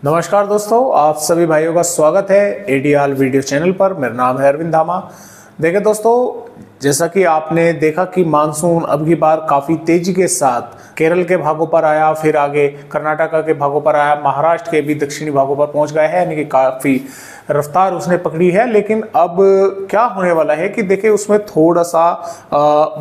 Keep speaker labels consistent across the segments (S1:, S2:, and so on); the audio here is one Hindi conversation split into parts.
S1: नमस्कार दोस्तों, आप सभी भाइयों का स्वागत है एडीआल वीडियो चैनल पर। मेरा नाम है अरविंद धामा। देखिए दोस्तों, जैसा कि आपने देखा कि मानसून अब की बार काफ़ी तेजी के साथ केरल के भागों पर आया, फिर आगे कर्नाटका के भागों पर आया, महाराष्ट्र के भी दक्षिणी भागों पर पहुंच गया है, यानी कि काफ़ी रफ्तार उसने पकड़ी है। लेकिन अब क्या होने वाला है कि देखिए उसमें थोड़ा सा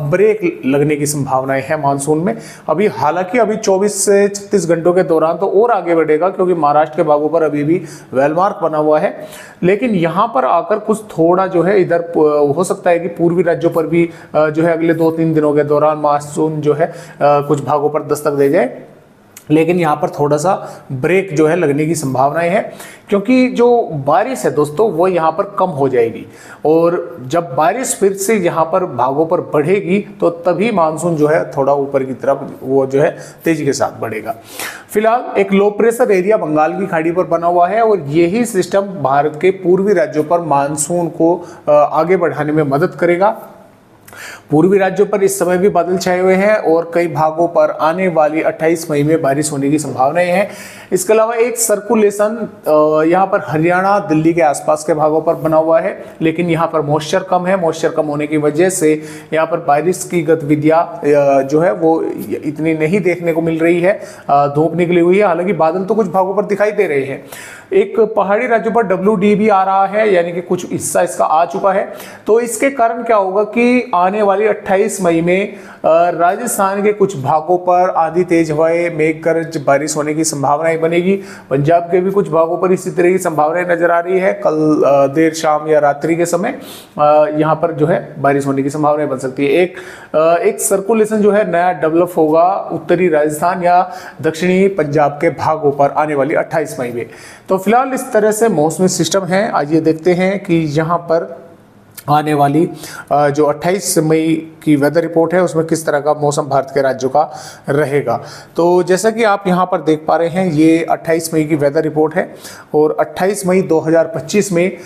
S1: ब्रेक लगने की संभावनाएं हैं मानसून में। हालांकि अभी 24 से 36 घंटों के दौरान तो और आगे बढ़ेगा, क्योंकि महाराष्ट्र के भागों पर अभी भी वेलमार्क बना हुआ है। लेकिन यहाँ पर आकर कुछ थोड़ा जो है इधर हो सकता है कि पूर्वी राज्यों पर भी जो है अगले 2-3 दिनों के दौरान मानसून जो है कुछ भागों पर दस्तक दे जाए। लेकिन यहाँ पर थोड़ा सा ब्रेक जो है लगने की संभावनाएं है, क्योंकि जो बारिश है दोस्तों वो यहाँ पर कम हो जाएगी। और जब बारिश फिर से यहाँ पर भागों पर बढ़ेगी तो तभी मानसून जो है थोड़ा ऊपर की तरफ वो जो है तेजी के साथ बढ़ेगा। फिलहाल एक लो प्रेशर एरिया बंगाल की खाड़ी पर बना हुआ है और यही सिस्टम भारत के पूर्वी राज्यों पर मानसून को आगे बढ़ाने में मदद करेगा। पूर्वी राज्यों पर इस समय भी बादल छाए हुए हैं और कई भागों पर आने वाली 28 मई में बारिश होने की संभावनाएं हैं। इसके अलावा एक सर्कुलेशन यहाँ पर हरियाणा, दिल्ली के आसपास के भागों पर बना हुआ है, लेकिन यहाँ पर मॉइस्चर कम है। मॉइस्चर कम होने की वजह से यहाँ पर बारिश की गतिविधियाँ जो है वो इतनी नहीं देखने को मिल रही है। धूप निकली हुई है, हालांकि बादल तो कुछ भागों पर दिखाई दे रहे हैं। एक पहाड़ी राज्यों पर WD भी आ रहा है, यानी कि कुछ हिस्सा इसका आ चुका है। तो इसके कारण क्या होगा कि आने वाली 28 मई में राजस्थान के कुछ भागों पर आंधी, तेज हवाएं, मेघ गर्ज बारिश होने की संभावनाएं बनेगी। पंजाब के भी कुछ भागों पर इसी तरह की संभावनाएं नजर आ रही है। कल देर शाम या रात्रि के समय यहाँ पर जो है बारिश होने की संभावनाएं बन सकती है। एक सर्कुलेशन जो है नया डेवलप होगा उत्तरी राजस्थान या दक्षिणी पंजाब के भागों पर आने वाली 28 मई में। तो फिलहाल इस तरह से मौसमी सिस्टम है। आइए देखते हैं कि यहाँ पर आने वाली जो 28 मई की वेदर रिपोर्ट है उसमें किस तरह का मौसम भारत के राज्यों का रहेगा। तो जैसा कि आप यहाँ पर देख पा रहे हैं, ये 28 मई की वेदर रिपोर्ट है और 28 मई 2025 में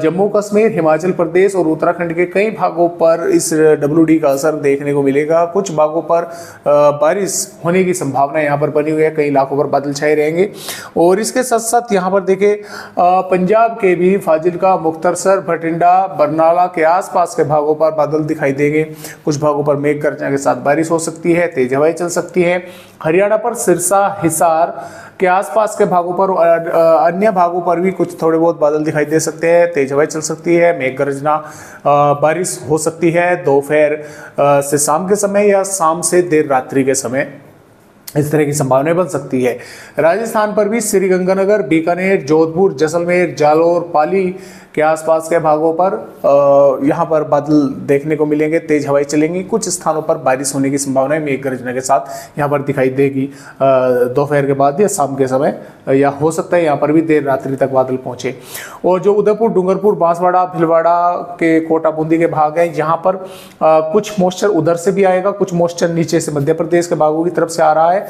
S1: जम्मू कश्मीर, हिमाचल प्रदेश और उत्तराखंड के कई भागों पर इस WD का असर देखने को मिलेगा। कुछ भागों पर बारिश होने की संभावना यहाँ पर बनी हुई है, कई इलाकों पर बादल छाए रहेंगे। और इसके साथ साथ यहाँ पर देखें पंजाब के भी फाजिल्का, मुख्तसर, भटिंडा, बरनाला के आसपास के भागों पर बादल दिखाई देंगे। कुछ भागों पर मेघ गर्जन के साथ बारिश हो सकती है, तेज हवाएं चल सकती है। हरियाणा पर सिरसा, हिसार के आसपास के भागों पर अन्य भागों पर भी कुछ थोड़े बहुत बादल दिखाई दे सकते हैं, तेज हवाएं चल सकती है, मेघ गर्जना, बारिश हो सकती है दोपहर से शाम के समय या शाम से देर रात्रि के समय। इस तरह की संभावनाएं बन सकती है। राजस्थान पर भी श्रीगंगानगर, बीकानेर, जोधपुर, जैसलमेर, जालोर, पाली के आसपास के भागों पर यहाँ पर बादल देखने को मिलेंगे, तेज हवाएं चलेंगी। कुछ स्थानों पर बारिश होने की संभावना मेघ गर्जना के साथ यहाँ पर दिखाई देगी दोपहर के बाद या शाम के समय, या हो सकता है यहाँ पर भी देर रात्रि तक बादल पहुंचे। और जो उदयपुर, डूंगरपुर, बांसवाड़ा, भीलवाड़ा के कोटा बूंदी के भाग हैं, यहाँ पर कुछ मॉइस्चर उधर से भी आएगा, कुछ मॉइस्चर नीचे से मध्य प्रदेश के भागों की तरफ से आ रहा है।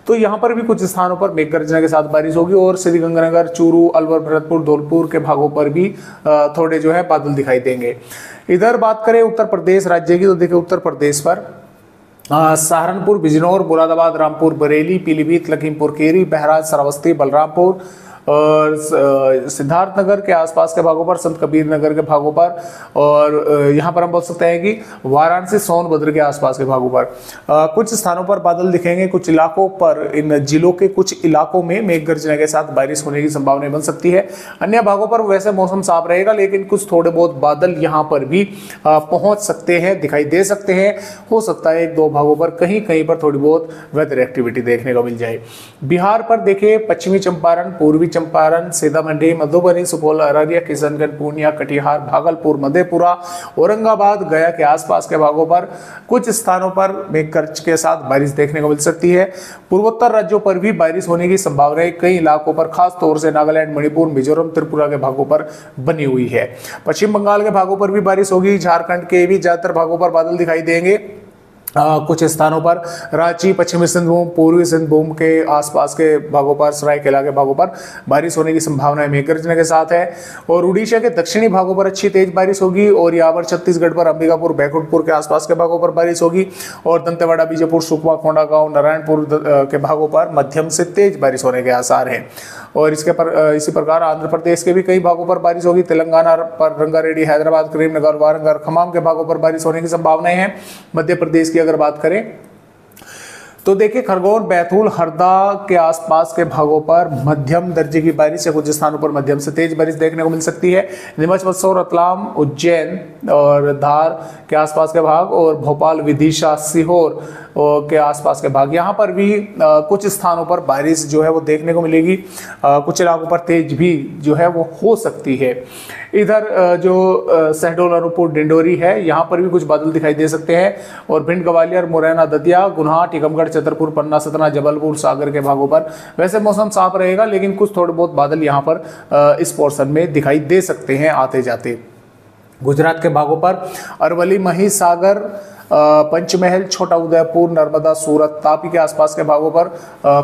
S1: तो यहाँ पर भी कुछ स्थानों पर मेघ गर्जना के साथ बारिश होगी। और श्रीगंगानगर, चूरू, अलवर, भरतपुर, धौलपुर के भागों पर भी थोड़े जो है बादल दिखाई देंगे। इधर बात करें उत्तर प्रदेश राज्य की, तो देखिए उत्तर प्रदेश पर सहारनपुर, बिजनौर, मुरादाबाद, रामपुर, बरेली, पीलीभीत, लखीमपुर खीरी, बहराइच, श्रावस्ती, बलरामपुर और सिद्धार्थनगर के आसपास के भागों पर, संत कबीर नगर के भागों पर, और यहाँ पर हम बोल सकते हैं कि वाराणसी, सोनभद्र के आसपास के भागों पर कुछ स्थानों पर बादल दिखेंगे। कुछ इलाकों पर, इन जिलों के कुछ इलाकों में मेघ गर्जना के साथ बारिश होने की संभावना बन सकती है। अन्य भागों पर वैसे मौसम साफ रहेगा, लेकिन कुछ थोड़े बहुत बादल यहाँ पर भी पहुंच सकते हैं, दिखाई दे सकते हैं। हो सकता है 1-2 भागों पर कहीं कहीं पर थोड़ी बहुत वेदर एक्टिविटी देखने को मिल जाए। बिहार पर देखिए पश्चिमी चंपारण, पूर्वी चंपारण, सीतामढ़ी, मधुबनी, सुपौल, अररिया, किशनगंज, पूर्णिया, कटिहार, भागलपुर, मधेपुरा, औरंगाबाद, गया के आसपास के भागों पर कुछ स्थानों पर मेघ गर्ज के साथ बारिश देखने को मिल सकती है। पूर्वोत्तर राज्यों पर भी बारिश होने की संभावना कई इलाकों पर, खास तौर से नागालैंड, मणिपुर, मिजोरम, त्रिपुरा के भागों पर बनी हुई है। पश्चिम बंगाल के भागों पर भी बारिश होगी। झारखंड के भी ज्यादातर भागों पर बादल दिखाई देंगे। कुछ स्थानों पर रांची, पश्चिमी सिंहभूम, पूर्वी सिंहभूम के आसपास के भागों पर, सरायकेला के भागों पर बारिश होने की संभावना मेघ गर्जन के साथ है। और उड़ीसा के दक्षिणी भागों पर अच्छी तेज बारिश होगी और यहाँ पर छत्तीसगढ़ पर अंबिकापुर, बैकुंठपुर के आसपास के भागों पर बारिश होगी और दंतेवाड़ा, बीजापुर, सुकमा, कोंडागांव, नारायणपुर के भागों पर मध्यम से तेज बारिश होने के आसार हैं। और इसी प्रकार आंध्र प्रदेश के भी कई भागों पर बारिश होगी। तेलंगाना पर रंगारेड्डी, हैदराबाद, करीमनगर, वारंगल, खम्माम के भागों पर बारिश होने की संभावनाएं हैं। मध्य प्रदेश की अगर बात करें तो देखिए खरगोन, बैतूल, हरदा के आसपास के भागों पर मध्यम दर्जे की बारिश या कुछ स्थानों पर मध्यम से तेज बारिश देखने को मिल सकती है। नीमच, मंदसौर, रतलाम, उज्जैन और धार के आसपास के भाग और भोपाल, विदिशा, सीहोर के आसपास के भाग, यहाँ पर भी कुछ स्थानों पर बारिश जो है वो देखने को मिलेगी। कुछ इलाकों पर तेज भी जो है वो हो सकती है। इधर जो शहडोल, अनूपपुर, डिंडोरी है, यहाँ पर भी कुछ बादल दिखाई दे सकते हैं। और भिंड, ग्वालियर, मुरैना, दतिया, गुना, टीकमगढ़, छतरपुर, पन्ना, सतना, जबलपुर, सागर के भागों पर वैसे मौसम साफ रहेगा, लेकिन कुछ थोड़े बहुत बादल यहाँ पर इस पोर्शन में दिखाई दे सकते हैं आते जाते। गुजरात के भागों पर अरवली, महिसागर, पंचमहल, छोटा उदयपुर, नर्मदा, सूरत, तापी के आसपास के भागों पर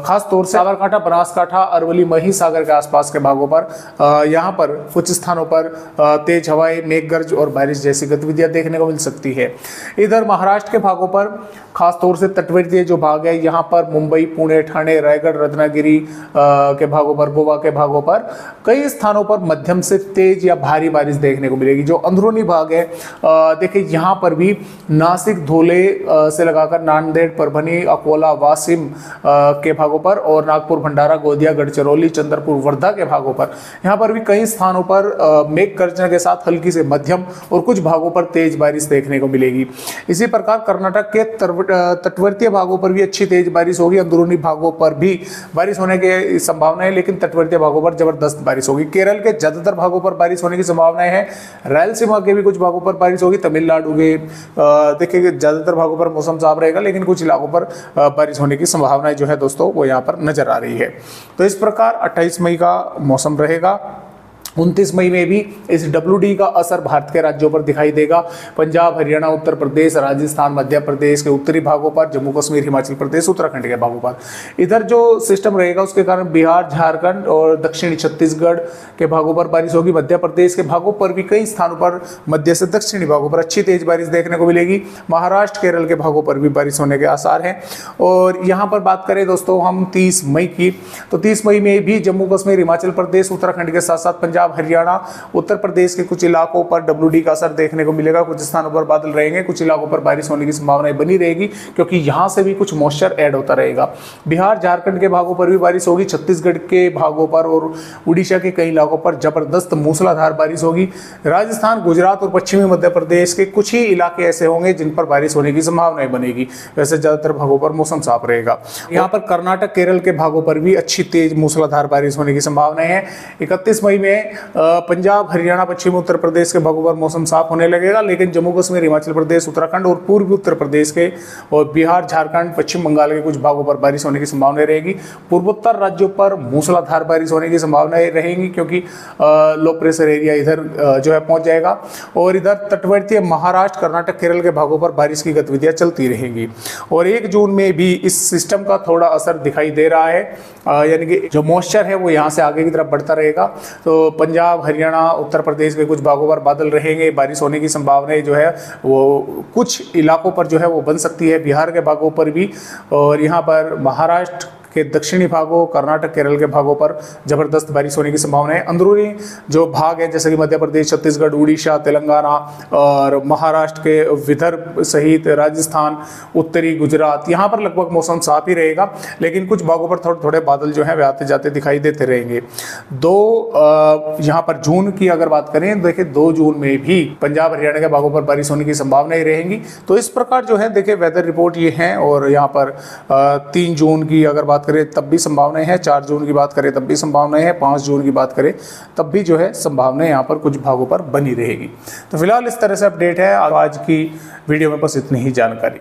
S1: खास तौर से साबरकांठा, बनासकांठा, अरवली, महिसागर के आसपास के भागों पर यहाँ पर कुछ स्थानों पर तेज हवाएं, मेघगर्ज और बारिश जैसी गतिविधियां देखने को मिल सकती है। इधर महाराष्ट्र के भागों पर खास तौर से तटवर्तीय जो भाग है, यहाँ पर मुंबई, पुणे, ठाणे, रायगढ़, रत्नागिरी के भागों पर, गोवा के भागों पर कई स्थानों पर मध्यम से तेज या भारी बारिश देखने को मिलेगी। जो अंदरूनी भाग है देखिए यहाँ पर भी नासिक, धोले से लगाकर नांदेड़, परभनी, अकोला, वासिम के भागों पर और नागपुर, भंडारा, गोंदिया, गढ़चिरौली, चंद्रपुर, वर्धा के भागों पर यहाँ पर भी कई स्थानों पर मेघ गर्जन के साथ हल्की से मध्यम और कुछ भागों पर तेज बारिश देखने को मिलेगी। इसी प्रकार कर्नाटक के तटवर्तीय भागों पर भी अच्छी तेज बारिश होगी। अंदरूनी भागों पर भी बारिश होने की संभावना है, लेकिन तटवर्तीय भागों पर जबरदस्त बारिश होगी। केरल के ज्यादातर भागों पर बारिश होने की संभावनाएं है। रायलसीमा के भी कुछ भागों पर बारिश होगी। तमिलनाडु के देखिए ज्यादातर भागों पर मौसम साफ रहेगा, लेकिन कुछ इलाकों पर बारिश होने की संभावनाएं जो है दोस्तों वो यहाँ पर नजर आ रही है। तो इस प्रकार 28 मई का मौसम रहेगा। 29 मई में भी इस WD का असर भारत के राज्यों पर दिखाई देगा। पंजाब, हरियाणा, उत्तर प्रदेश, राजस्थान, मध्य प्रदेश के उत्तरी भागों पर, जम्मू कश्मीर, हिमाचल प्रदेश, उत्तराखंड के भागों पर। इधर जो सिस्टम रहेगा उसके कारण बिहार, झारखंड और दक्षिणी छत्तीसगढ़ के भागों पर बारिश होगी। मध्य प्रदेश के भागों पर भी कई स्थानों पर, मध्य से दक्षिणी भागों पर अच्छी तेज बारिश देखने को मिलेगी। महाराष्ट्र, केरल के भागों पर भी बारिश होने के आसार हैं। और यहाँ पर बात करें दोस्तों हम 30 मई की, तो 30 मई में भी जम्मू कश्मीर, हिमाचल प्रदेश, उत्तराखंड के साथ साथ पंजाब, हरियाणा, उत्तर प्रदेश के कुछ इलाकों पर WD का असर देखने को मिलेगा। कुछ स्थानों पर बादल रहेंगे, कुछ इलाकों पर बारिश होने की संभावनाएं बनी रहेगी, क्योंकि यहां से भी कुछ मॉइस्चर ऐड होता रहेगा। बिहार, झारखंड के भागों पर भी बारिश होगी। छत्तीसगढ़ के भागों पर और उड़ीसा के कई इलाकों पर जबरदस्त मूसलाधार बारिश होगी। राजस्थान, गुजरात और पश्चिमी मध्य प्रदेश के कुछ ही इलाके ऐसे होंगे जिन पर बारिश होने की संभावनाएं बनेगी। वैसे ज्यादातर भागों पर मौसम साफ रहेगा। यहाँ पर कर्नाटक, केरल के भागों पर भी अच्छी तेज मूसलाधार बारिश होने की संभावनाएं है। 31 मई में पंजाब, हरियाणा, पश्चिमी उत्तर प्रदेश के भागों पर मौसम साफ होने लगेगा, लेकिन जम्मू कश्मीर, हिमाचल प्रदेश, उत्तराखंड और पूर्वी उत्तर प्रदेश के और बिहार, झारखंड, पश्चिम बंगाल के कुछ भागों पर बारिश होने की संभावना रहेगी। पूर्वोत्तर राज्यों पर मूसलाधार बारिश होने की संभावनाएं रहेंगी, क्योंकि लो प्रेशर एरिया इधर जो है पहुंच जाएगा। और इधर तटवर्तीय महाराष्ट्र, कर्नाटक, केरल के भागों पर बारिश की गतिविधियां चलती रहेंगी। और 1 जून में भी इस सिस्टम का थोड़ा असर दिखाई दे रहा है, यानी कि जो मॉइस्चर है वो यहाँ से आगे की तरफ बढ़ता रहेगा। तो पंजाब, हरियाणा, उत्तर प्रदेश के कुछ भागों पर बादल रहेंगे। बारिश होने की संभावनाएं जो है वो कुछ इलाकों पर जो है वो बन सकती है, बिहार के भागों पर भी। और यहाँ पर महाराष्ट्र के दक्षिणी भागों, कर्नाटक, केरल के भागों पर जबरदस्त बारिश होने की संभावना है। अंदरूनी जो भाग है जैसे कि मध्य प्रदेश, छत्तीसगढ़, उड़ीसा, तेलंगाना और महाराष्ट्र के विदर्भ सहित राजस्थान, उत्तरी गुजरात, यहाँ पर लगभग मौसम साफ ही रहेगा, लेकिन कुछ भागों पर थोड़े थोड़े बादल जो है वे आते जाते दिखाई देते रहेंगे। यहाँ पर जून की अगर बात करें, देखिए 2 जून में भी पंजाब, हरियाणा के भागों पर बारिश होने की संभावनाएं रहेंगी। तो इस प्रकार जो है देखिए वेदर रिपोर्ट ये है। और यहाँ पर 3 जून की अगर बात करें तब भी संभावनाएं हैं, 4 जून की बात करें तब भी संभावनाएं हैं, 5 जून की बात करें तब भी जो है संभावनाएं यहाँ पर कुछ भागों पर बनी रहेगी। तो फिलहाल इस तरह से अपडेट है। आज की वीडियो में बस इतनी ही जानकारी।